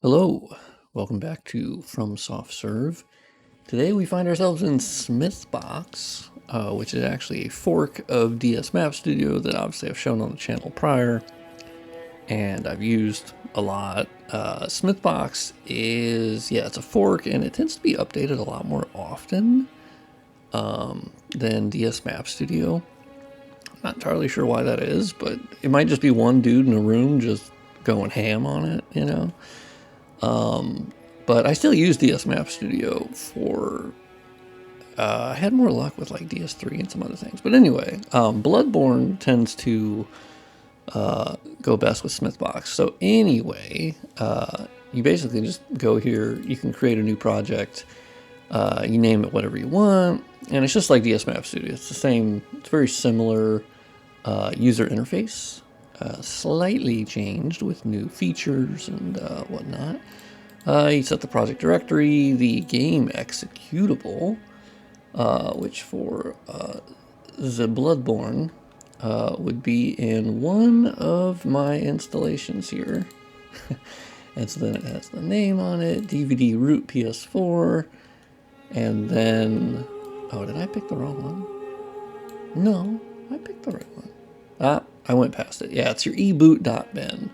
Hello, welcome back to From Soft Serve. Today we find ourselves in Smithbox, which is actually a fork of DS Map Studio that obviously I've shown on the channel prior, and I've used a lot. Smithbox is, it's a fork, and it tends to be updated a lot more often than DS Map Studio. I'm not entirely sure why that is, but it might just be one dude in a room just going ham on it, you know? But I still use DS Map Studio for, I had more luck with like DS3 and some other things. But anyway, Bloodborne tends to go best with Smithbox. So anyway, you basically just go here, you can create a new project, you name it whatever you want, and it's just like DS Map Studio. It's the same, it's very similar user interface. Slightly changed with new features and whatnot. You set the project directory, the game executable, which for the Bloodborne would be in one of my installations here. And so then it has the name on it, DVD root PS4, and then, oh, did I pick the wrong one? No, I picked the right one. I went past it. Yeah, it's your eboot.bin.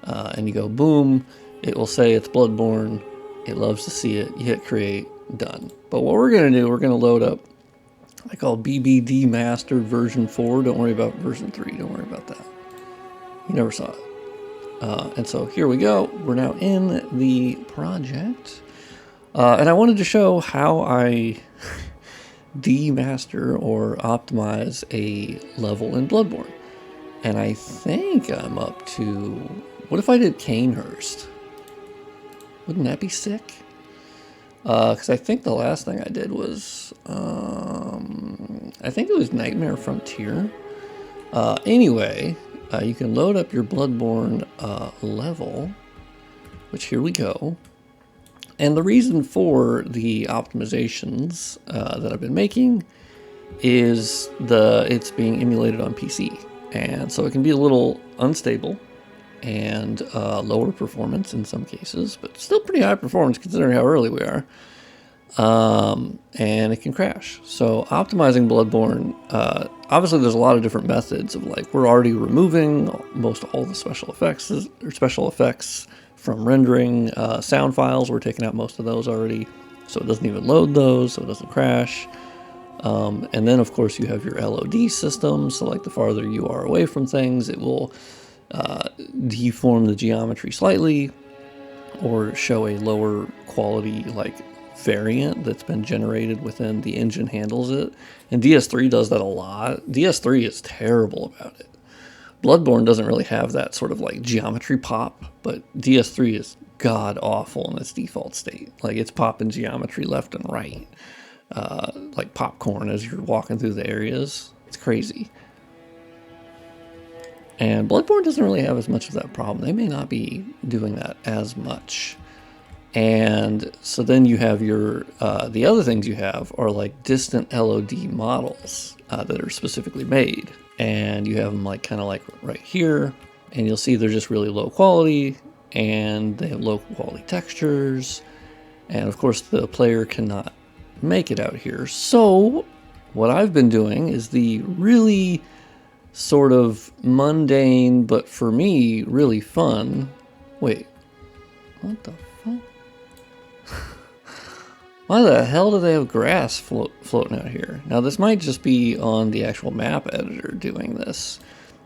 And you go boom, it will say it's Bloodborne. It loves to see it. You hit create, done. But what we're going to do, we're going to load up, I call BBD Mastered version 4. Don't worry about version 3. Don't worry about that. You never saw it. And so here we go. We're now in the project. And I wanted to show how I demaster or optimize a level in Bloodborne. And I think I'm up to, what if I did Cainhurst? Wouldn't that be sick? Because I think the last thing I did was, I think it was Nightmare Frontier. Anyway, you can load up your Bloodborne level, which here we go. And the reason for the optimizations that I've been making is it's being emulated on PC. And so it can be a little unstable and lower performance in some cases, but still pretty high performance considering how early we are. And it can crash. So optimizing Bloodborne, obviously there's a lot of different methods of like, we're already removing most all the special effects from rendering. Sound files, we're taking out most of those already, so it doesn't even load those, so it doesn't crash. And then of course you have your LOD system, so like the farther you are away from things, it will deform the geometry slightly or show a lower quality like variant that's been generated within the engine handles it. And DS3 does that a lot. DS3 is terrible about it. Bloodborne doesn't really have that sort of like geometry pop, but DS3 is god awful in its default state. Like it's popping geometry left and right. Like popcorn as you're walking through the areas. It's crazy. And Bloodborne doesn't really have as much of that problem. They may not be doing that as much. And so then you have your, the other things you have are like distant LOD models that are specifically made. And you have them like kind of like right here. And you'll see they're just really low quality and they have low quality textures. And of course the player cannot make it out here. So what I've been doing is the really sort of mundane, but for me really fun. Wait, what the fuck? Why the hell do they have grass floating out here? Now this might just be on the actual map editor doing this,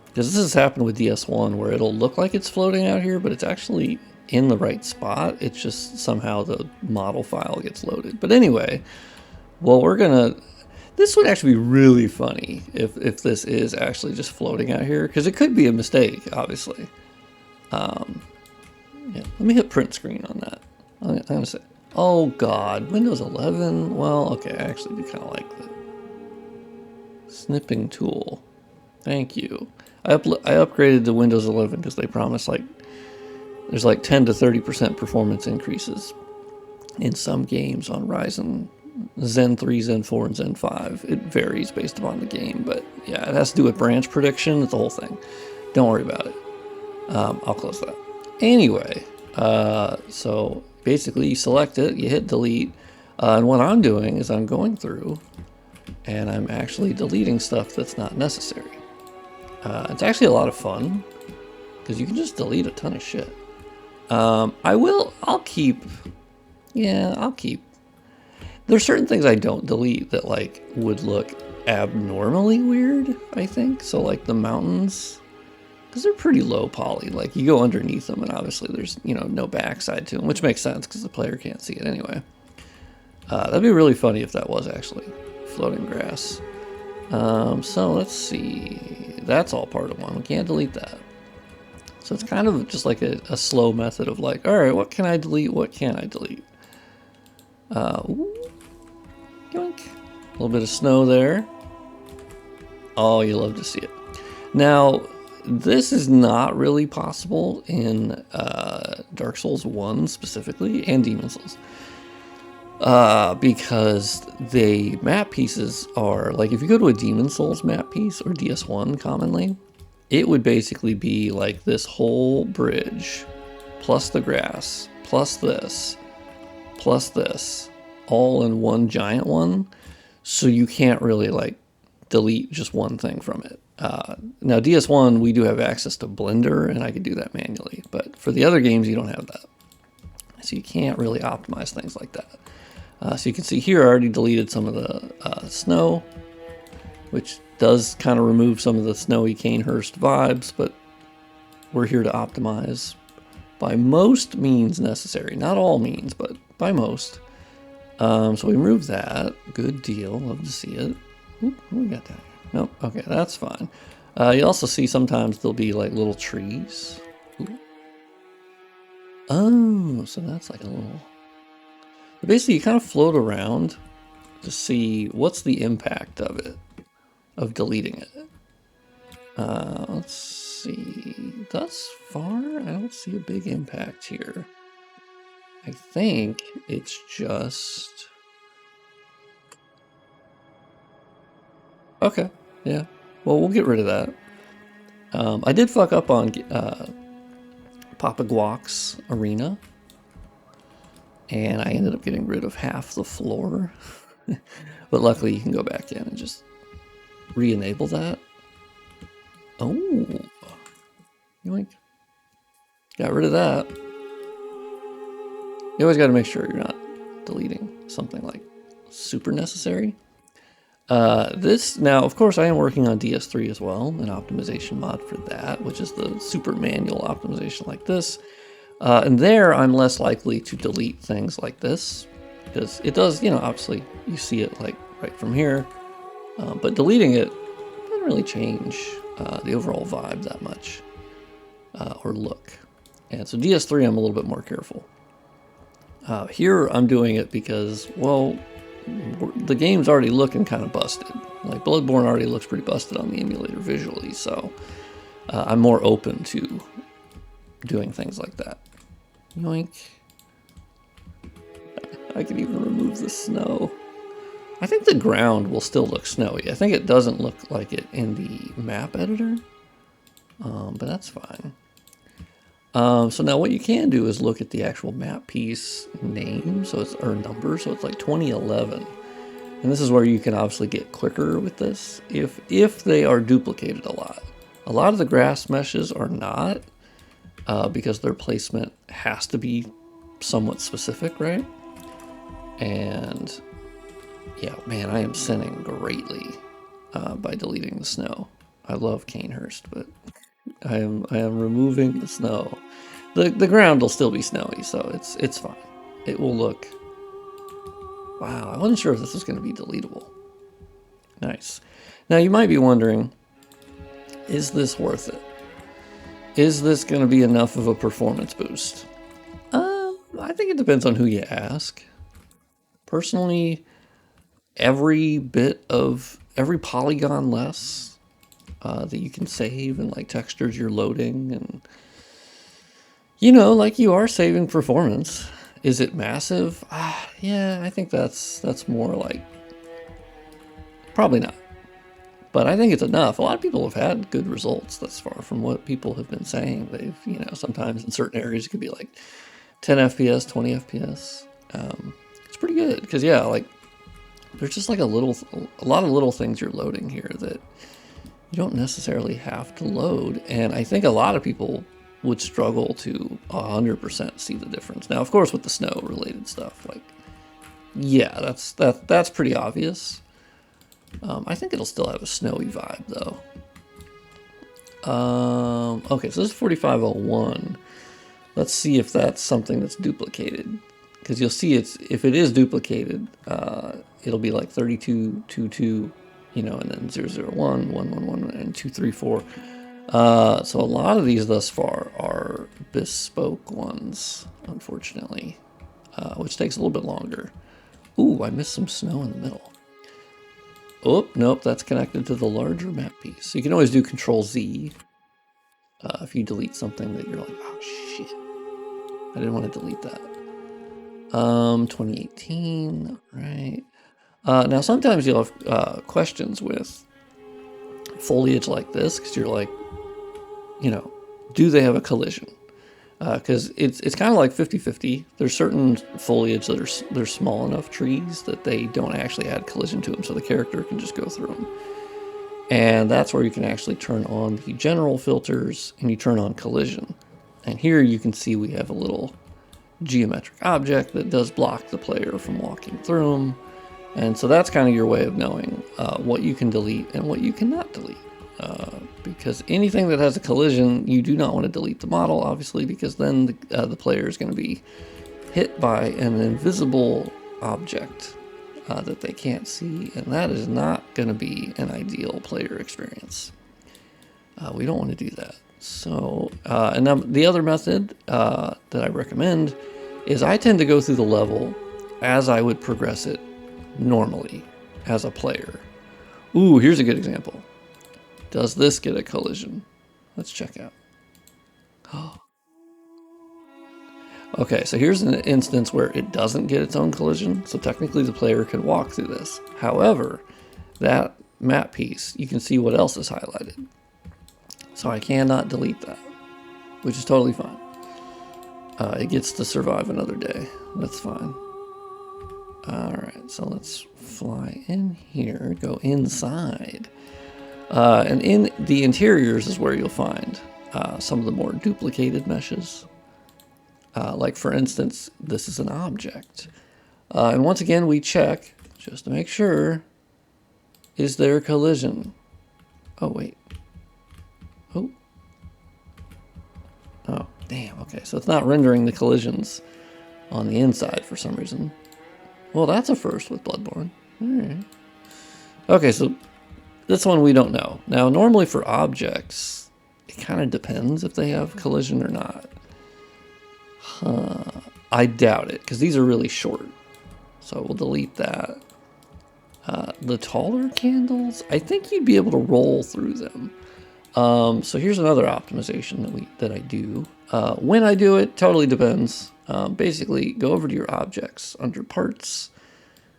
because this has happened with DS1 where it'll look like it's floating out here, but it's actually in the right spot. It's just somehow the model file gets loaded. But anyway, well, this would actually be really funny if this is actually just floating out here, because it could be a mistake, obviously. Yeah, let me hit print screen on that. I'm gonna say, oh god, Windows 11. Well, okay, I actually do kind of like the snipping tool. Thank you. I upgraded to Windows 11 because they promise like there's like 10 to 30% performance increases in some games on Ryzen Zen 3, Zen 4, and Zen 5. It varies based upon the game, but yeah, it has to do with branch prediction. It's the whole thing. Don't worry about it. I'll close that. Anyway, So basically you select it, you hit delete, and what I'm doing is I'm going through and I'm actually deleting stuff that's not necessary. It's actually a lot of fun because you can just delete a ton of shit. I'll keep. There's certain things I don't delete that like would look abnormally weird, I think. So like the mountains, because they're pretty low poly. Like you go underneath them and obviously there's, you know, no backside to them, which makes sense because the player can't see it anyway. That'd be really funny if that was actually floating grass. So let's see. That's all part of one. We can't delete that. So it's kind of just like a slow method of like, all right, what can I delete? What can't I delete? Yoink. A little bit of snow there. Oh, you love to see it. Now, this is not really possible in Dark Souls 1 specifically, and Demon Souls. Because the map pieces are, like if you go to a Demon Souls map piece, or DS1 commonly, it would basically be like this whole bridge, plus the grass, plus this, all in one giant one. So you can't really like delete just one thing from it. Now DS1, we do have access to Blender and I can do that manually, but for the other games, you don't have that. So you can't really optimize things like that. So you can see here, I already deleted some of the snow, which does kind of remove some of the snowy Cainhurst vibes, but we're here to optimize by most means necessary. Not all means, but by most. So we remove that. Good deal. Love to see it. Oop, what we got down here? Nope. Okay, that's fine. You also see sometimes there'll be like little trees. Ooh. Oh, so that's like a little... Basically, you kind of float around to see what's the impact of it, of deleting it. Let's see. Thus far, I don't see a big impact here. I think it's just... Okay, yeah. Well, we'll get rid of that. I did fuck up on Papa Guac's arena. And I ended up getting rid of half the floor. But luckily you can go back in and just re-enable that. Oh. Yoink. Got rid of that. You always got to make sure you're not deleting something like super necessary. Now, of course, I am working on DS3 as well, an optimization mod for that, which is the super manual optimization like this. And there, I'm less likely to delete things like this, because it does, you know, obviously, you see it like right from here, but deleting it doesn't really change the overall vibe that much, or look. And so DS3, I'm a little bit more careful. Here, I'm doing it because, well, the game's already looking kind of busted. Like, Bloodborne already looks pretty busted on the emulator visually, so I'm more open to doing things like that. Yoink. I can even remove the snow. I think the ground will still look snowy. I think it doesn't look like it in the map editor, but that's fine. So now what you can do is look at the actual map piece name, or number, so it's like 2011. And this is where you can obviously get quicker with this if they are duplicated a lot. A lot of the grass meshes are not, because their placement has to be somewhat specific, right? And yeah, man, I am sinning greatly by deleting the snow. I love Cainhurst, but I am removing the snow. The ground will still be snowy, so it's fine. It will look... Wow, I wasn't sure if this was going to be deletable. Nice. Now you might be wondering, is this worth it? Is this going to be enough of a performance boost? I think it depends on who you ask. Personally, every polygon less that you can save and like textures you're loading, and you know, like you are saving performance. Is it massive? Yeah, I think that's more like probably not. But I think it's enough. A lot of people have had good results thus far from what people have been saying. They've, you know, sometimes in certain areas it could be like 10 FPS, 20 FPS. It's pretty good because yeah, like there's just like a lot of little things you're loading here that you don't necessarily have to load, and I think a lot of people would struggle to 100% see the difference. Now, of course, with the snow related stuff, like yeah, that's pretty obvious. I think it'll still have a snowy vibe though. Okay, so this is 4501. Let's see if that's something that's duplicated, because you'll see if it is duplicated, it'll be like 3222, you know, and then 001, 111, and 234. So a lot of these thus far are bespoke ones, unfortunately, which takes a little bit longer. Ooh, I missed some snow in the middle. Oh, nope, that's connected to the larger map piece. So you can always do Control Z if you delete something that you're like, oh shit, I didn't want to delete that. 2018, right? Now sometimes you'll have questions with foliage like this, because you're like, you know, do they have a collision? Because it's kind of like 50-50. There's certain foliage that they're small enough trees that they don't actually add collision to them, so the character can just go through them. And that's where you can actually turn on the general filters and you turn on collision. And here you can see we have a little geometric object that does block the player from walking through them. And so that's kind of your way of knowing what you can delete and what you cannot delete. Because anything that has a collision, you do not want to delete the model, obviously, because then the player is going to be hit by an invisible object that they can't see, and that is not going to be an ideal player experience. We don't want to do that. So, and then the other method that I recommend is I tend to go through the level as I would progress it normally as a player. Ooh, here's a good example. Does this get a collision? Let's check out. Okay, so here's an instance where it doesn't get its own collision, so technically the player can walk through this. However, that map piece, you can see what else is highlighted. So I cannot delete that, which is totally fine. It gets to survive another day. That's fine. Alright, so let's fly in here, go inside. And in the interiors is where you'll find some of the more duplicated meshes. Like for instance, this is an object. And once again, we check just to make sure, is there a collision? Oh, wait. Oh. Oh, damn. Okay, so it's not rendering the collisions on the inside for some reason. Well, that's a first with Bloodborne. All right. Okay, so this one we don't know. Now, normally for objects, it kind of depends if they have collision or not. I doubt it, because these are really short. So we'll delete that. The taller candles, I think you'd be able to roll through them. So here's another optimization that I do. When I do it, totally depends. Basically, go over to your objects under parts,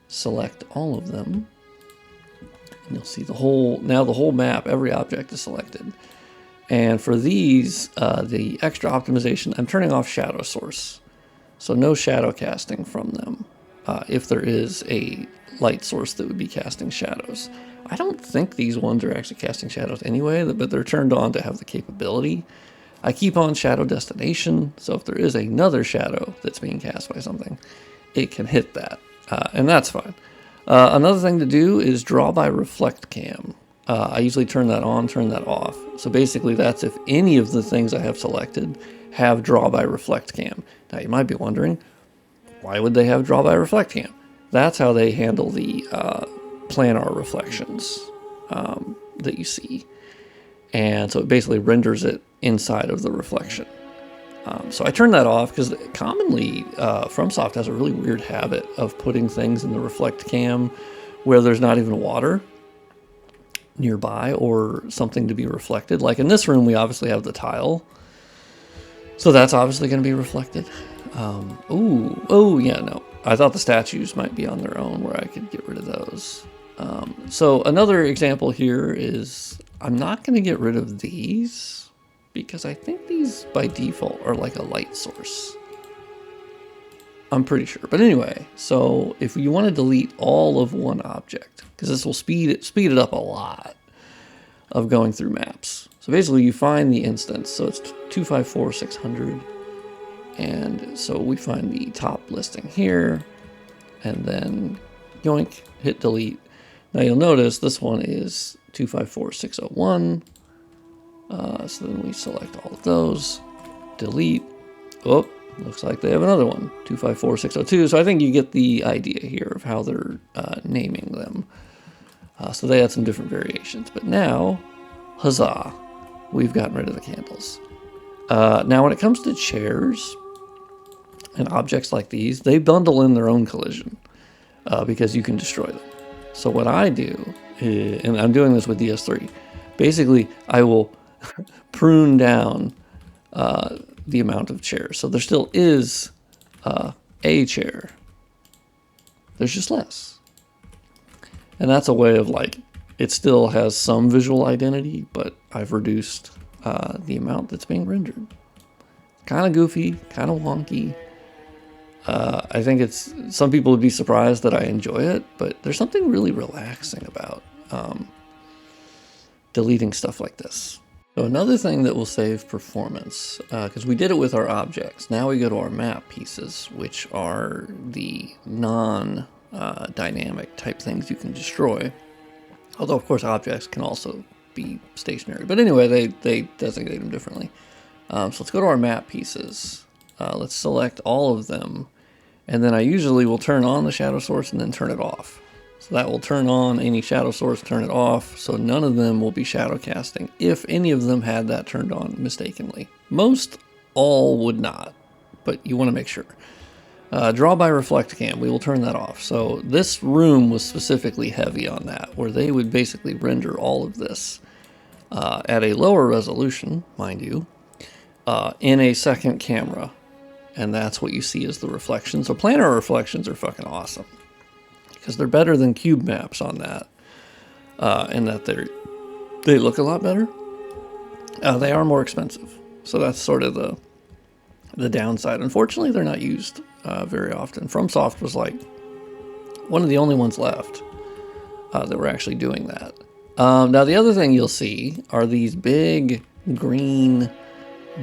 select all of them, and you'll see the whole map, every object is selected. And for these, the extra optimization, I'm turning off shadow source. So no shadow casting from them, if there is a light source that would be casting shadows. I don't think these ones are actually casting shadows anyway, but they're turned on to have the capability. I keep on shadow destination, so if there is another shadow that's being cast by something, it can hit that, and that's fine. Another thing to do is draw by reflect cam. I usually turn that on, turn that off. So basically that's if any of the things I have selected have draw by reflect cam. Now you might be wondering, why would they have draw by reflect cam? That's how they handle the planar reflections that you see. And so it basically renders it inside of the reflection. So I turn that off because commonly FromSoft has a really weird habit of putting things in the reflect cam where there's not even water nearby or something to be reflected. Like in this room, we obviously have the tile. So that's obviously going to be reflected. Oh yeah, no. I thought the statues might be on their own where I could get rid of those. So another example here is I'm not going to get rid of these because I think these by default are like a light source. I'm pretty sure. But anyway, so if you want to delete all of one object, because this will speed it up a lot of going through maps. So basically you find the instance, so it's 254,600, and so we find the top listing here, and then yoink, hit delete. Now you'll notice this one is 254,601, so then we select all of those, delete. Oh, looks like they have another one, 254,602. So I think you get the idea here of how they're naming them. So they had some different variations. But now, huzzah, we've gotten rid of the candles. Now when it comes to chairs and objects like these, they bundle in their own collision because you can destroy them. So what I do, and I'm doing this with DS3, basically I will prune down the amount of chairs. So there still is a chair. There's just less. And that's a way of like, it still has some visual identity, but I've reduced the amount that's being rendered. Kind of goofy, kind of wonky. I think it's, some people would be surprised that I enjoy it, but there's something really relaxing about deleting stuff like this. So another thing that will save performance, because we did it with our objects, now we go to our map pieces, which are the non-dynamic type things you can destroy. Although, of course, objects can also be stationary. But anyway, they designate them differently. So let's go to our map pieces. Let's select all of them. And then I usually will turn on the shadow source and then turn it off. So that will turn on any shadow source, turn it off. So none of them will be shadow casting if any of them had that turned on mistakenly. Most all would not, but you want to make sure. Draw by reflect cam, we will turn that off. So this room was specifically heavy on that, where they would basically render all of this at a lower resolution, mind you, in a second camera. And that's what you see as the reflection. So planar reflections are fucking awesome, because they're better than cube maps on that, in that they look a lot better. They are more expensive, so that's sort of the downside. Unfortunately, they're not used very often. FromSoft was like one of the only ones left that were actually doing that. Now the other thing you'll see are these big green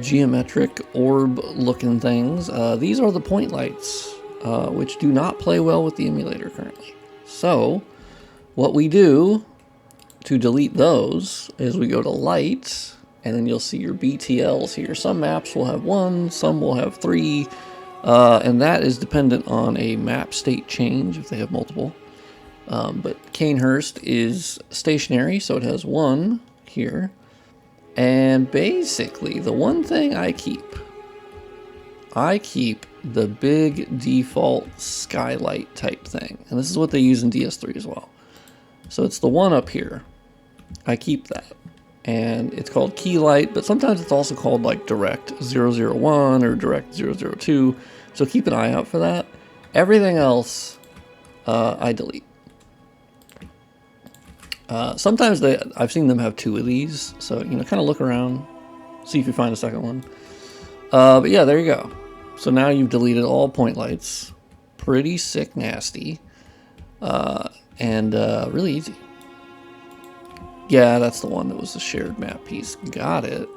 geometric orb looking things. These are the point lights, which do not play well with the emulator currently. So what we do to delete those is we go to light, and then you'll see your BTLs here. Some maps will have 1, some will have 3, and that is dependent on a map state change if they have multiple. But Cainhurst is stationary, so it has 1 here. And basically, the one thing I keep the big default skylight type thing. And this is what they use in DS3 as well. So it's the one up here. I keep that. And it's called key light, but sometimes it's also called like direct 001 or direct 002. So keep an eye out for that. Everything else, I delete. Sometimes I've seen them have 2 of these, so you know, kind of look around, see if you find a second one. But yeah, there you go. So now you've deleted all point lights. Pretty sick, nasty, and really easy. Yeah, that's the one that was the shared map piece. Got it.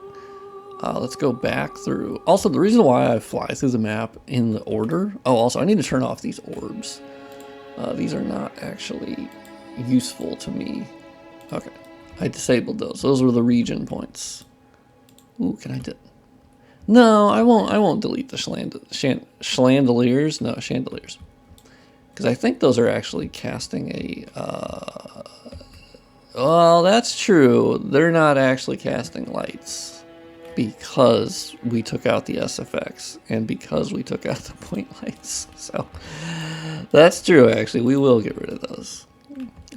Let's go back through. Also, the reason why I fly through the map in the order. Oh, also, I need to turn off these orbs. These are not actually useful to me. Okay, I disabled those. Those were the region points. Ooh, can I do? No, I won't delete the chandeliers. No, chandeliers, because I think those are actually casting a. Well, that's true. They're not actually casting lights because we took out the SFX and because we took out the point lights. So that's true. Actually, we will get rid of those.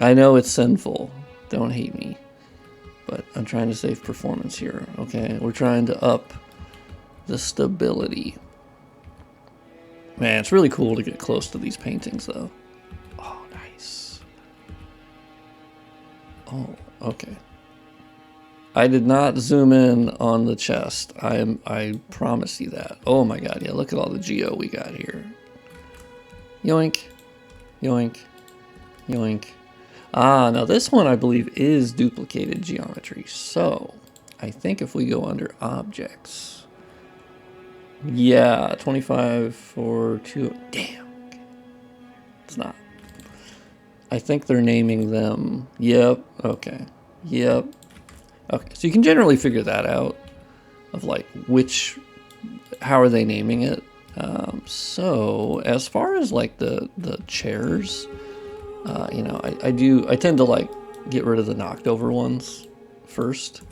I know it's sinful. Don't hate me. But I'm trying to save performance here. Okay, we're trying to up the stability. Man, it's really cool to get close to these paintings, though. Oh, nice. Oh, okay. I did not zoom in on the chest. I promise you that. Oh my god, yeah, look at all the geo we got here. Yoink, yoink, yoink. Ah, now this one I believe is duplicated geometry. So I think if we go under objects, yeah, 25 for 2. Damn, it's not. I think they're naming them. Yep. Okay. Yep. Okay. So you can generally figure that out of like how are they naming it. So as far as like the chairs, you know, I tend to like get rid of the knocked over ones first.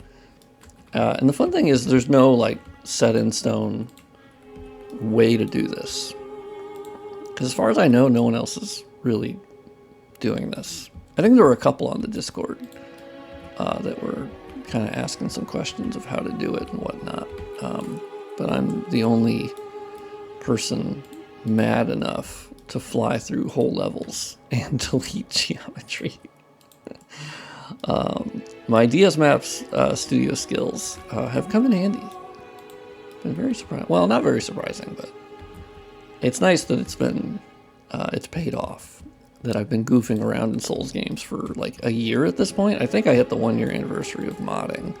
And the fun thing is there's no like set in stone way to do this. Because as far as I know, no one else is really doing this. I think there were a couple on the Discord that were kind of asking some questions of how to do it and whatnot. But I'm the only person mad enough to fly through whole levels and delete geometry. My DS Maps studio skills have come in handy. Been very surprised. Well, not very surprising, but it's nice that it's paid off. That I've been goofing around in Souls games for like a year at this point. I think I hit the 1-year anniversary of modding.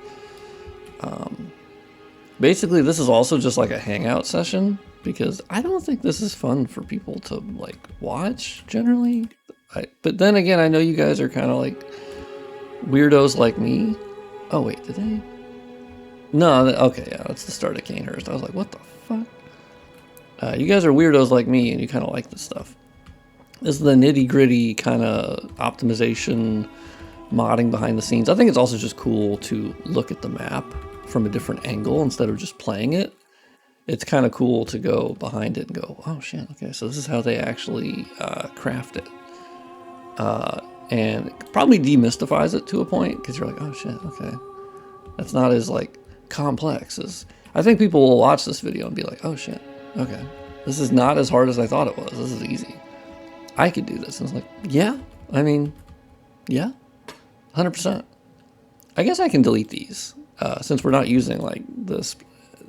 Basically, this is also just like a hangout session because I don't think this is fun for people to like watch generally. But then again, I know you guys are kind of like weirdos like me. Oh wait, did they? No, okay, yeah, that's the start of Cainhurst. I was like, what the fuck? You guys are weirdos like me and you kind of like this stuff. This is the nitty-gritty kind of optimization, modding behind the scenes. I think it's also just cool to look at the map from a different angle instead of just playing it. It's kind of cool to go behind it and go, oh shit, okay, so this is how they actually craft it. And it probably demystifies it to a point because you're like, oh shit, okay. That's not as like complex as... I think people will watch this video and be like, oh shit, okay. This is not as hard as I thought it was. This is easy. I could do this. And it's like, yeah, I mean, yeah, 100%. I guess I can delete these since we're not using like the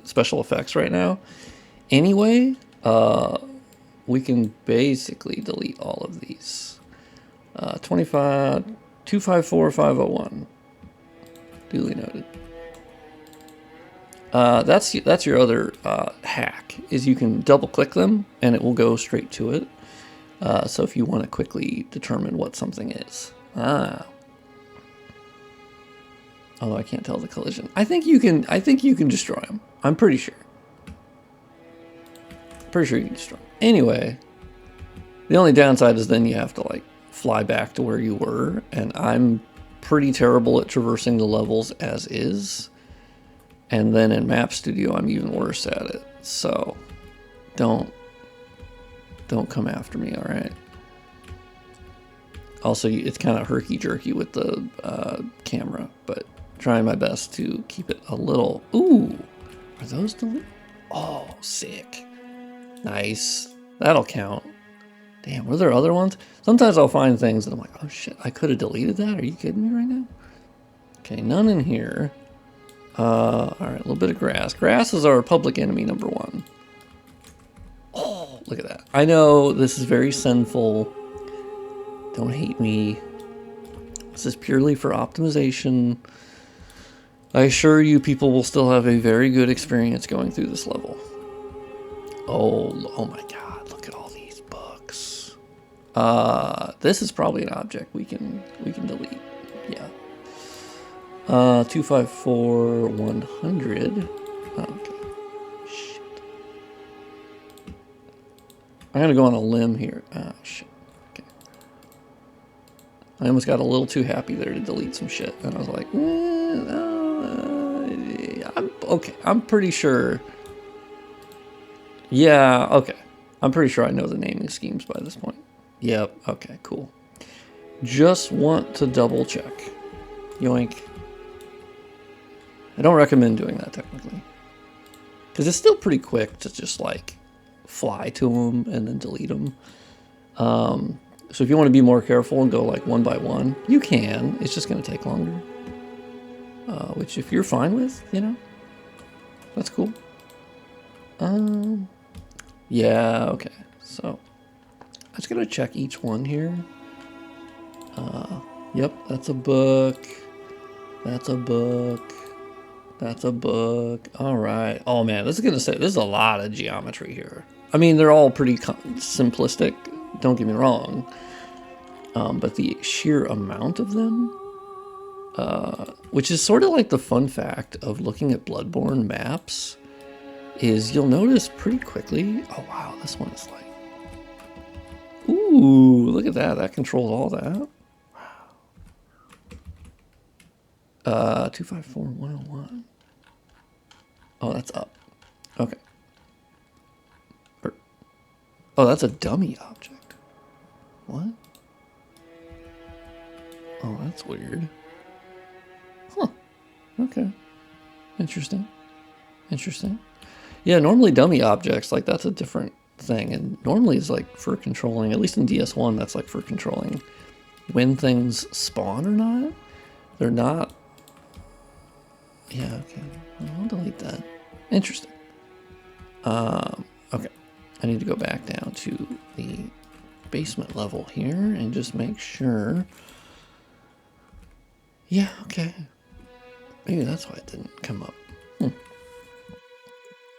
special effects right now. Anyway, we can basically delete all of these. 25450501. Duly noted. That's your other hack is you can double click them and it will go straight to it. So if you want to quickly determine what something is. Although I can't tell the collision. I think you can destroy them. I'm pretty sure. Pretty sure you can destroy them. Anyway, the only downside is then you have to like fly back to where you were, and I'm pretty terrible at traversing the levels as is. And then in Map Studio I'm even worse at it. So don't come after me, all right? Also, it's kind of herky-jerky with the camera, but trying my best to keep it a little... Ooh, are those deleted? Oh, sick. Nice. That'll count. Damn, were there other ones? Sometimes I'll find things that I'm like, oh shit, I could have deleted that? Are you kidding me right now? Okay, none in here. All right, a little bit of grass. Grass is our public enemy number 1. Oh, look at that. I know this is very sinful. Don't hate me. This is purely for optimization. I assure you people will still have a very good experience going through this level. Oh my god, look at all these books. This is probably an object we can delete. Yeah. 254100. Okay. I'm gonna go on a limb here. Oh shit. Okay. I almost got a little too happy there to delete some shit, and I was like, I'm pretty sure. Yeah, okay. I'm pretty sure I know the naming schemes by this point. Yep. Okay. Cool. Just want to double check. Yoink. I don't recommend doing that technically, because it's still pretty quick to just like fly to them and then delete them. So if you want to be more careful and go like one by one, you can. It's just going to take longer. Which if you're fine with, you know, that's cool. Yeah, okay. So I'm just gonna check each one here. Yep, that's a book. That's a book. That's a book. All right. Oh man, this is a lot of geometry here. I mean, they're all pretty simplistic. Don't get me wrong. But the sheer amount of them, which is sort of like the fun fact of looking at Bloodborne maps, is you'll notice pretty quickly. Oh wow, this one is like, ooh, look at that. That controls all that. 254101. Oh, that's up. Okay. Oh, that's a dummy object. What? Oh, that's weird. Huh. Okay. Interesting. Interesting. Yeah, normally dummy objects, like that's a different thing. And normally it's like for controlling, at least in DS1, that's like for controlling when things spawn or not. They're not. Yeah, okay. I'll delete that. Interesting. Okay. I need to go back down to the basement level here and just make sure. Yeah, okay. Maybe that's why it didn't come up.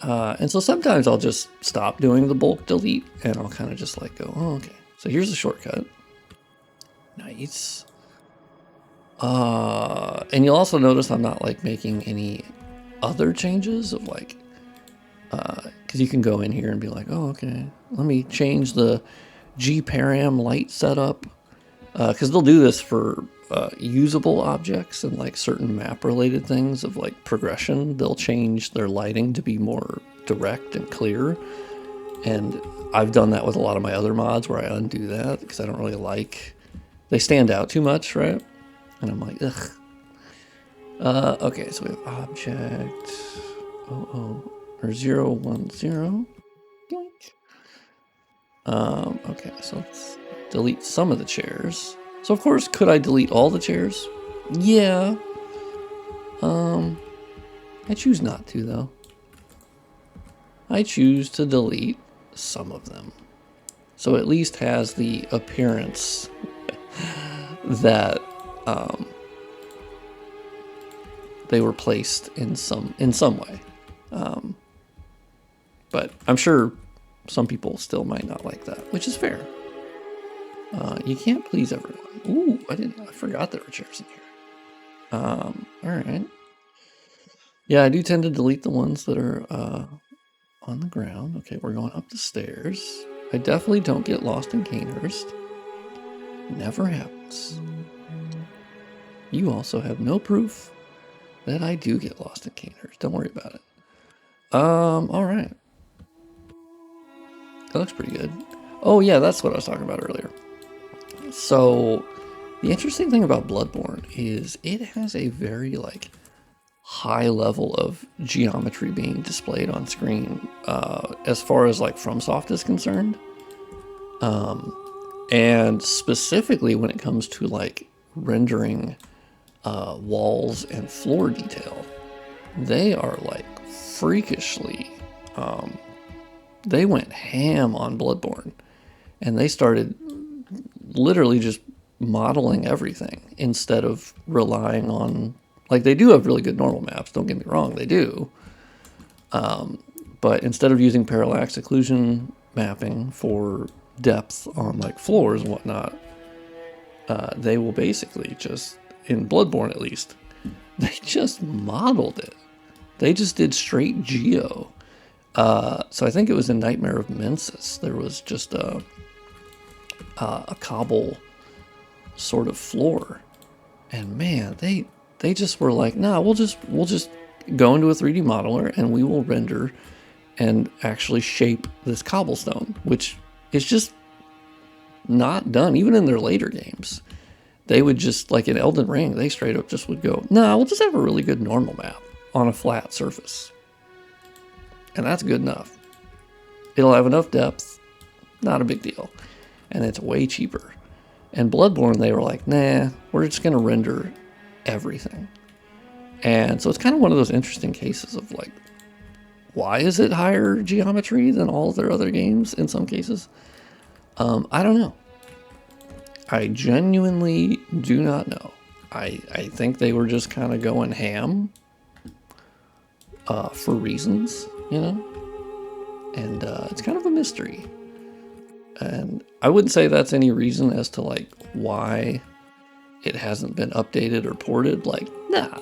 And so sometimes I'll just stop doing the bulk delete and I'll kind of just like go, oh, okay. So here's the shortcut. Nice. And you'll also notice I'm not like making any other changes of like, because you can go in here and be like, oh, okay, let me change the G-param light setup. Because they'll do this for usable objects and like certain map related things of like progression. They'll change their lighting to be more direct and clear. And I've done that with a lot of my other mods where I undo that because I don't really like, they stand out too much, right? And I'm like, ugh. Okay, so we have object, or 010. Yoink. Okay, so let's delete some of the chairs. So of course, could I delete all the chairs? Yeah. I choose not to though. I choose to delete some of them. So at least has the appearance that they were placed in some way. But I'm sure some people still might not like that, which is fair. You can't please everyone. Ooh, I forgot there were chairs in here. All right. Yeah, I do tend to delete the ones that are on the ground. Okay, we're going up the stairs. I definitely don't get lost in Cainhurst. Never happens. You also have no proof that I do get lost in Cainhurst. Don't worry about it. All right. That looks pretty good. Oh yeah, that's what I was talking about earlier. So the interesting thing about Bloodborne is it has a very like high level of geometry being displayed on screen as far as like FromSoft is concerned. And specifically when it comes to like rendering walls and floor detail, they are like freakishly, they went ham on Bloodborne and they started literally just modeling everything instead of relying on, like they do have really good normal maps, don't get me wrong, they do. But instead of using parallax occlusion mapping for depth on like floors and whatnot, they will basically just, in Bloodborne at least, they just modeled it. They just did straight geo. So I think it was in Nightmare of Mensis. There was just a cobble sort of floor, and man, they just were like, nah, we'll just go into a 3D modeler and we will render and actually shape this cobblestone, which is just not done even in their later games. They would just, like in Elden Ring, they straight up just would go, nah, we'll just have a really good normal map on a flat surface. And that's good enough. It'll have enough depth, not a big deal. And it's way cheaper. And Bloodborne, they were like, nah, we're just gonna render everything. And so it's kind of one of those interesting cases of like, why is it higher geometry than all of their other games in some cases? I don't know. I genuinely do not know. I think they were just kind of going ham for reasons, you know? And it's kind of a mystery. And I wouldn't say that's any reason as to like why it hasn't been updated or ported. Like, nah,